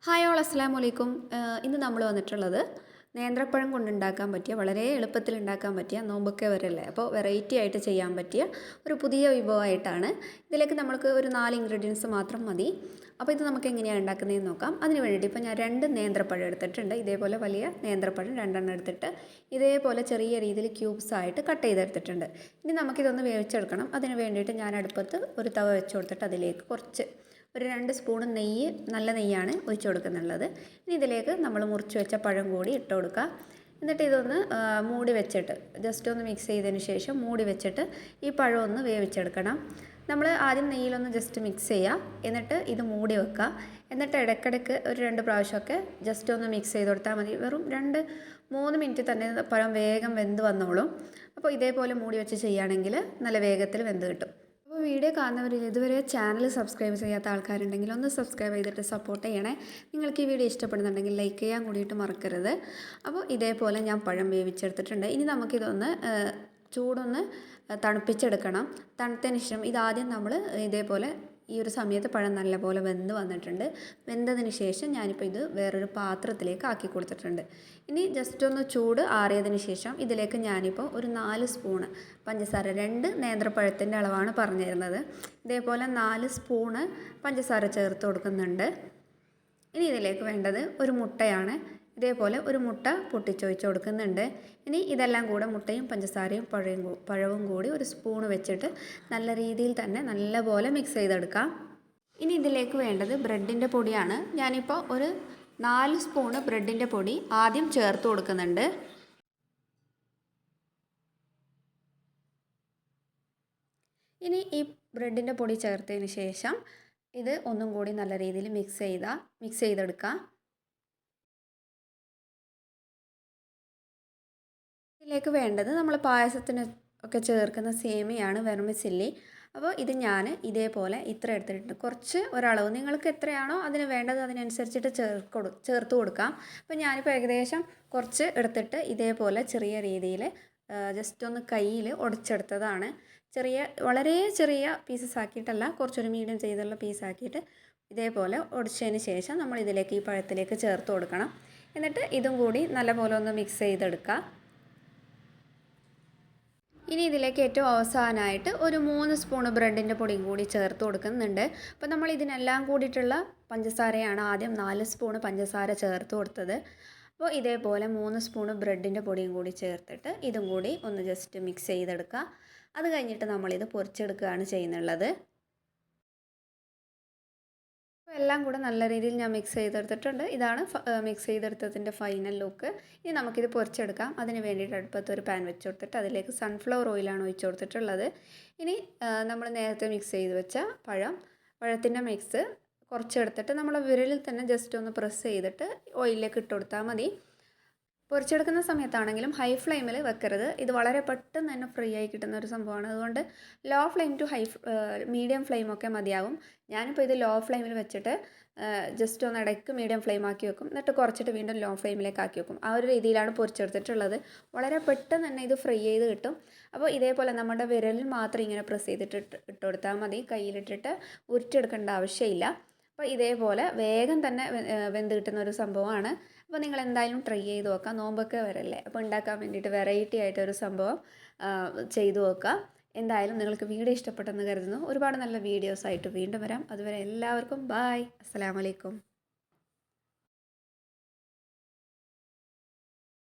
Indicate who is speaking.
Speaker 1: Hi all അസ്സലാമു അലൈക്കും. ഇന്ന് നമ്മൾ വന്നിട്ടുള്ളത് നേന്ത്രപ്പഴം കൊണ്ടുണ്ടാക്കാൻ പറ്റിയ വളരെ എളുപ്പത്തിൽ ഉണ്ടാക്കാൻ പറ്റിയ നോമ്പൊക്കെ വരല്ലേ, അപ്പോൾ വെറൈറ്റി ആയിട്ട് ചെയ്യാൻ പറ്റിയ ഒരു പുതിയ വിഭവമായിട്ടാണ്. ഇതിലേക്ക് നമ്മൾക്ക് ഒരു 4 ഇൻഗ്രീഡിയൻസ് മാത്രം മതി. അപ്പോൾ ഇത് നമുക്ക് എങ്ങനെയാണ് ഉണ്ടാക്കുന്നതെന്ന് നോക്കാം. അതിന് വേണ്ടിയിട്ട് ഇപ്പോൾ ഞാൻ 2 നേന്ത്രപ്പഴം എടുത്തിട്ടുണ്ട്. ഇതേപോലെ വലിയ നേന്ത്രപ്പഴം 2 എടുത്തിട്ട് ഇതേപോലെ ചെറിയ രീതിയിൽ ക്യൂബ്സ് ആയിട്ട് കട്ട് ചെയ്തെടുത്തിട്ടുണ്ട്. ഇനി നമുക്കിതൊന്ന് വേവിച്ചെടുക്കണം. അതിന് വേണ്ടിയിട്ട് ഞാൻ അടുപ്പത്ത് ഒരു തവ വെച്ച് കൊടുത്തിട്ട് അതിലേക്ക് കുറച്ച് ഒരു 2 സ്പൂൺ നെയ്യ്, നല്ല നെയ്യാണ് ഒഴിച്ച് കൊടുക്കുന്നുള്ളത്. ഇനി ഇതിലേക്ക് നമ്മൾ മുറിച്ച് വെച്ച പഴം കൂടി ഇട്ട് കൊടുക്കുക. എന്നിട്ട് ഇതൊന്ന് മൂടി വെച്ചിട്ട് ജസ്റ്റ് ഒന്ന് മിക്സ് ചെയ്തതിന് ശേഷം മൂടി വെച്ചിട്ട് ഈ പഴം ഒന്ന് വേവിച്ചെടുക്കണം. നമ്മൾ ആദ്യം നെയ്യിലൊന്ന് ജസ്റ്റ് മിക്സ് ചെയ്യുക, എന്നിട്ട് ഇത് മൂടി വെക്കുക. എന്നിട്ട് ഇടയ്ക്കിടയ്ക്ക് ഒരു 2 പ്രാവശ്യമൊക്കെ ജസ്റ്റ് ഒന്ന് മിക്സ് ചെയ്ത് കൊടുത്താൽ മതി. വെറും 2-3 മിനിറ്റ് തന്നെ പഴം വേഗം വെന്ത് വന്നോളും. അപ്പോൾ ഇതേപോലെ മൂടി വെച്ച് ചെയ്യുകയാണെങ്കിൽ നല്ല വേഗത്തിൽ വെന്ത് കിട്ടും. അപ്പോൾ വീഡിയോ കാണുന്നവരിൽ ഇതുവരെ ചാനൽ സബ്സ്ക്രൈബ് ചെയ്യാത്ത ആൾക്കാരുണ്ടെങ്കിൽ ഒന്ന് സബ്സ്ക്രൈബ് ചെയ്തിട്ട് സപ്പോർട്ട് ചെയ്യണേ. നിങ്ങൾക്ക് ഈ വീഡിയോ ഇഷ്ടപ്പെടുന്നുണ്ടെങ്കിൽ ലൈക്ക് ചെയ്യാൻ കൂടിയിട്ട് മറക്കരുത്. അപ്പോൾ ഇതേപോലെ ഞാൻ പഴം വേവിച്ചെടുത്തിട്ടുണ്ട്. ഇനി നമുക്കിതൊന്ന് ചൂടൊന്ന് തണുപ്പിച്ചെടുക്കണം. തണുത്തതിന് ശേഷം ഇതാദ്യം നമ്മൾ ഇതേപോലെ ഈ ഒരു സമയത്ത് പഴം നല്ലപോലെ വെന്ത് വന്നിട്ടുണ്ട്. വെന്തതിന് ശേഷം ഞാനിപ്പോൾ ഇത് വേറൊരു പാത്രത്തിലേക്ക് ആക്കി കൊടുത്തിട്ടുണ്ട്. ഇനി ജസ്റ്റ് ഒന്ന് ചൂട് ആറിയതിന് ശേഷം ഇതിലേക്ക് ഞാനിപ്പോൾ ഒരു 4 സ്പൂണ് പഞ്ചസാര, 2 നേന്ത്രപ്പഴത്തിൻ്റെ അളവാണ് പറഞ്ഞു തരുന്നത്. ഇതേപോലെ 4 സ്പൂണ് പഞ്ചസാര ചേർത്ത് കൊടുക്കുന്നുണ്ട്. ഇനി ഇതിലേക്ക് വേണ്ടത് ഒരു മുട്ടയാണ്. ഇതേപോലെ ഒരു മുട്ട പൊട്ടിച്ചൊഴിച്ച് കൊടുക്കുന്നുണ്ട്. ഇനി ഇതെല്ലാം കൂടെ മുട്ടയും പഞ്ചസാരയും പഴവും കൂടി ഒരു സ്പൂണ് വെച്ചിട്ട് നല്ല രീതിയിൽ തന്നെ നല്ലപോലെ മിക്സ് ചെയ്തെടുക്കാം. ഇനി ഇതിലേക്ക് വേണ്ടത് ബ്രെഡിൻ്റെ പൊടിയാണ്. ഞാനിപ്പോൾ ഒരു 4 സ്പൂണ് ബ്രെഡിൻ്റെ പൊടി ആദ്യം ചേർത്ത് കൊടുക്കുന്നുണ്ട്. ഇനി ഈ ബ്രെഡിൻ്റെ പൊടി ചേർത്തതിന് ശേഷം ഇത് ഒന്നും കൂടി നല്ല രീതിയിൽ മിക്സ് ചെയ്തെടുക്കാം. ഇതിലേക്ക് വേണ്ടത് നമ്മൾ പായസത്തിന് ഒക്കെ ചേർക്കുന്ന സേമിയാണ്, വെർമിസെല്ലി. അപ്പോൾ ഇത് ഞാൻ ഇതേപോലെ ഇത്ര എടുത്തിട്ടുണ്ട്. കുറച്ച് ഒരളവ് നിങ്ങൾക്ക് എത്രയാണോ അതിന് വേണ്ടത് അതിനനുസരിച്ചിട്ട് ചേർത്ത് കൊടുക്കാം. അപ്പോൾ ഞാനിപ്പോൾ ഏകദേശം കുറച്ച് എടുത്തിട്ട് ഇതേപോലെ ചെറിയ രീതിയിൽ ജസ്റ്റ് ഒന്ന് കയ്യിൽ ഉടച്ചെടുത്തതാണ്. വളരെ ചെറിയ പീസസ് ആക്കിയിട്ടല്ല, കുറച്ചൊരു മീഡിയം ചെയ്തുള്ള പീസാക്കിയിട്ട് ഇതേപോലെ ഉടച്ചതിന് ശേഷം നമ്മൾ ഇതിലേക്ക് ഈ പഴത്തിലേക്ക് ചേർത്ത് കൊടുക്കണം. എന്നിട്ട് ഇതും കൂടി നല്ലപോലെ ഒന്ന് മിക്സ് ചെയ്തെടുക്കുക. ഇനി ഇതിലേക്ക് ഏറ്റവും അവസാനമായിട്ട് ഒരു 3 സ്പൂണ് ബ്രെഡിൻ്റെ പൊടിയും കൂടി ചേർത്ത് കൊടുക്കുന്നുണ്ട്. അപ്പോൾ നമ്മൾ ഇതിനെല്ലാം കൂടിയിട്ടുള്ള പഞ്ചസാരയാണ് ആദ്യം 4 സ്പൂണ് പഞ്ചസാര ചേർത്ത് കൊടുത്തത്. അപ്പോൾ ഇതേപോലെ 3 സ്പൂണ് ബ്രെഡിൻ്റെ പൊടിയും കൂടി ചേർത്തിട്ട് ഇതും കൂടി ഒന്ന് ജസ്റ്റ് മിക്സ് ചെയ്തെടുക്കുക. അത് കഴിഞ്ഞിട്ട് നമ്മളിത് പൊരിച്ചെടുക്കുകയാണ് ചെയ്യുന്നുള്ളത്. അപ്പോൾ എല്ലാം കൂടെ നല്ല രീതിയിൽ ഞാൻ മിക്സ് ചെയ്തെടുത്തിട്ടുണ്ട്. ഇതാണ് മിക്സ് ചെയ്തെടുത്തതിൻ്റെ ഫൈനൽ ലുക്ക്. ഇനി നമുക്കിത് പൊരിച്ചെടുക്കാം. അതിന് വേണ്ടിയിട്ട് അടുപ്പത്ത് ഒരു പാൻ വെച്ച് കൊടുത്തിട്ട് അതിലേക്ക് സൺഫ്ലവർ ഓയിലാണ് ഒഴിച്ച് കൊടുത്തിട്ടുള്ളത്. ഇനി നമ്മൾ നേരത്തെ മിക്സ് ചെയ്ത് വെച്ച പഴത്തിൻ്റെ മിക്സ് കുറച്ചെടുത്തിട്ട് നമ്മൾ വിരലിൽ തന്നെ ജസ്റ്റ് ഒന്ന് പ്രസ് ചെയ്തിട്ട് ഓയിലിലേക്ക് ഇട്ട് കൊടുത്താൽ മതി. പൊരിച്ചെടുക്കുന്ന സമയത്താണെങ്കിലും ഹൈ ഫ്ലെയിമിൽ വെക്കരുത്. ഇത് വളരെ പെട്ടെന്ന് തന്നെ ഫ്രീ ആയി കിട്ടുന്ന ഒരു സംഭവമാണ്. അതുകൊണ്ട് ലോ ഫ്ലെയിം ടു മീഡിയം ഫ്ലെയിമൊക്കെ മതിയാകും. ഞാനിപ്പോൾ ഇത് ലോ ഫ്ലെയിമിൽ വെച്ചിട്ട് ജസ്റ്റ് ഒന്ന് ഇടയ്ക്ക് മീഡിയം ഫ്ലെയിം ആക്കി വെക്കും. എന്നിട്ട് കുറച്ചിട്ട് വീണ്ടും ലോ ഫ്ലെയിമിലേക്ക് ആക്കി വെക്കും. ആ ഒരു രീതിയിലാണ് പൊരിച്ചെടുത്തിട്ടുള്ളത്. വളരെ പെട്ടെന്ന് തന്നെ ഇത് ഫ്രൈ ചെയ്ത് കിട്ടും. അപ്പോൾ ഇതേപോലെ നമ്മുടെ വിരലിൽ മാത്രം ഇങ്ങനെ പ്രസ് ചെയ്തിട്ട് ഇട്ട് കൊടുത്താൽ മതി. കയ്യിലിട്ടിട്ട് ഉരുട്ടെടുക്കേണ്ട ആവശ്യമില്ല. അപ്പോൾ ഇതേപോലെ വേഗം തന്നെ വെന്ത് കിട്ടുന്ന ഒരു സംഭവമാണ്. അപ്പോൾ നിങ്ങൾ എന്തായാലും ട്രൈ ചെയ്ത് നോക്കാം. നോമ്പൊക്കെ വരല്ലേ, അപ്പോൾ ഉണ്ടാക്കാൻ വേണ്ടിയിട്ട് വെറൈറ്റി ആയിട്ടൊരു സംഭവം ചെയ്തു നോക്കുക. എന്തായാലും നിങ്ങൾക്ക് വീഡിയോ ഇഷ്ടപ്പെട്ടെന്ന് കരുതുന്നു. ഒരുപാട് നല്ല വീഡിയോസായിട്ട് വീണ്ടും വരാം. അതുവരെ എല്ലാവർക്കും ബായ്, അസ്സലാമു അലൈക്കും.